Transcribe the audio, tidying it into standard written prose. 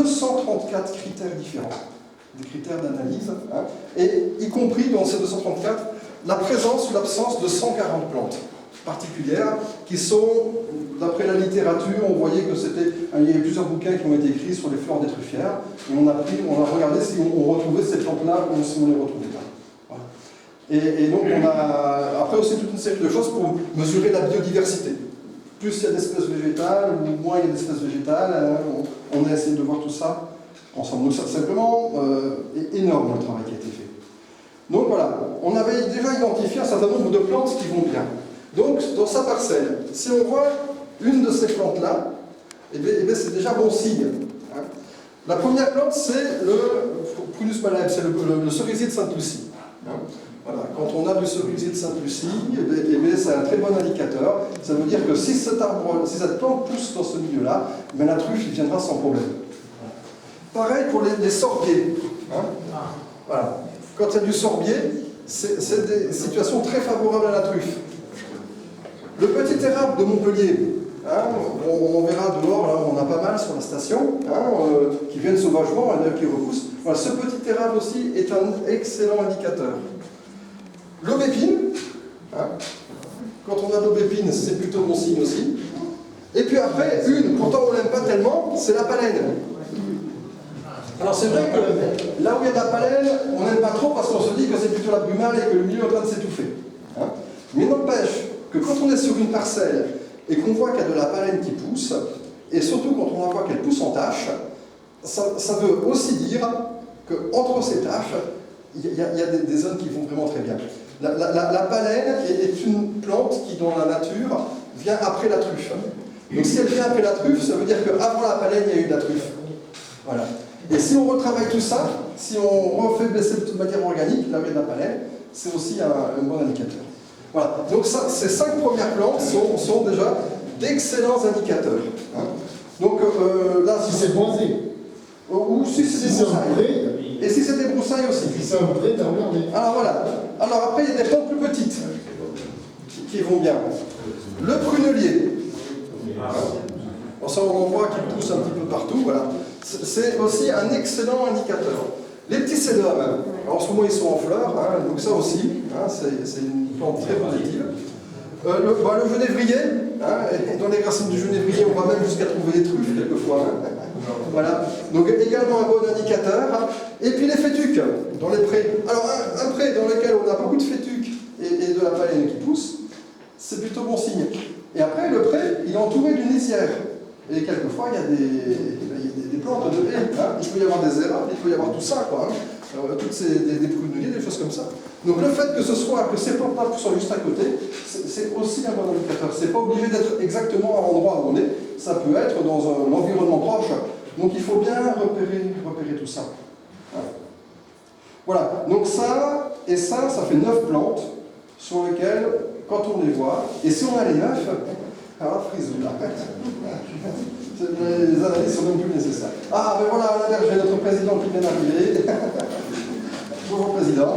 234 critères différents, des critères d'analyse, hein, et y compris dans ces 234, la présence ou l'absence de 140 plantes particulières qui sont, d'après la littérature, on voyait que c'était, il y avait plusieurs bouquins qui ont été écrits sur les fleurs des truffières, et on a regardé si on retrouvait ces plantes-là ou si on ne les retrouvait pas. Voilà. Et donc on a après aussi toute une série de choses pour mesurer la biodiversité. Plus il y a d'espèces végétales, ou moins il y a d'espèces végétales, hein, on a essayé de voir tout ça ensemble. Donc c'est simplement énorme le travail qui a été fait. Donc voilà, on avait déjà identifié un certain nombre de plantes qui vont bien. Donc dans sa parcelle, si on voit une de ces plantes-là, eh bien, c'est déjà bon signe. Hein. La première plante, c'est le Prunus malève, c'est le cerisier de Sainte-Lucie. Hein. Voilà. Quand on a du cerisier de Sainte-Lucie, eh bien, c'est un très bon indicateur. Ça veut dire que si cette plante pousse dans ce milieu-là, eh la truffe il viendra sans problème. Pareil pour les sorbiers. Hein. Voilà. Quand il y a du sorbier, c'est des situations très favorables à la truffe. Le petit érable de Montpellier, hein, on verra dehors, là on a pas mal sur la station, hein, qui viennent sauvagement, qui repoussent. Voilà, ce petit érable aussi est un excellent indicateur. L'aubépine, hein, quand on a l'aubépine, c'est plutôt bon signe aussi. Et puis après, pourtant on l'aime pas tellement, c'est la palène. Alors c'est vrai que là où il y a de la palène, on n'aime pas trop parce qu'on se dit que c'est plutôt la brumale et que le milieu est en train de s'étouffer. Hein. Mais n'empêche que quand on est sur une parcelle et qu'on voit qu'il y a de la palène qui pousse, et surtout quand on voit qu'elle pousse en taches, ça veut aussi dire qu'entre ces taches, il y a des zones qui vont vraiment très bien. La palène est une plante qui, dans la nature, vient après la truffe. Donc si elle vient après la truffe, ça veut dire qu'avant la palène, il y a eu de la truffe. Voilà. Et si on retravaille tout ça, si on refait baisser toute matière organique, là où il y a de la palène, c'est aussi un bon indicateur. Voilà. Donc ces 5 premières plantes sont déjà d'excellents indicateurs. Hein. Donc là, si c'est boisé. Ou si c'est des broussailles. Et si c'est des broussailles aussi. Si c'est un vrai, t'as regardé. Alors voilà. Alors après, il y a des plantes plus petites qui vont bien. Le prunelier. Ça, on voit qu'il pousse un petit peu partout. Voilà. C'est aussi un excellent indicateur. Les petits sédums, en ce moment ils sont en fleurs, hein, donc ça aussi, hein, c'est une plante très positive. Le genévrier, hein, et dans les racines du genévrier, on va même jusqu'à trouver des truffes quelquefois. Hein. Voilà, donc également un bon indicateur. Et puis les fétuques, dans les prés. Alors un pré dans lequel on a beaucoup de fétuques et de la palène qui pousse, c'est plutôt bon signe. Et après, le pré, il est entouré d'une lisière. Et quelquefois, il y a des plantes de haies. Hein. Il peut y avoir des érables, il peut y avoir tout ça, quoi. Hein. Toutes des pruneliers, des choses comme ça. Donc le fait que ces plantes-là soient juste à côté, c'est aussi un bon indicateur. C'est pas obligé d'être exactement à l'endroit où on est. Ça peut être dans un environnement proche. Donc il faut bien repérer tout ça. Voilà. Donc ça fait 9 plantes sur lesquelles, quand on les voit, et si on a les 9, alors frisou là. Les analyses sont même plus nécessaires. Ah, ben voilà, Alain Berger, notre président qui vient d'arriver. Bonjour, président.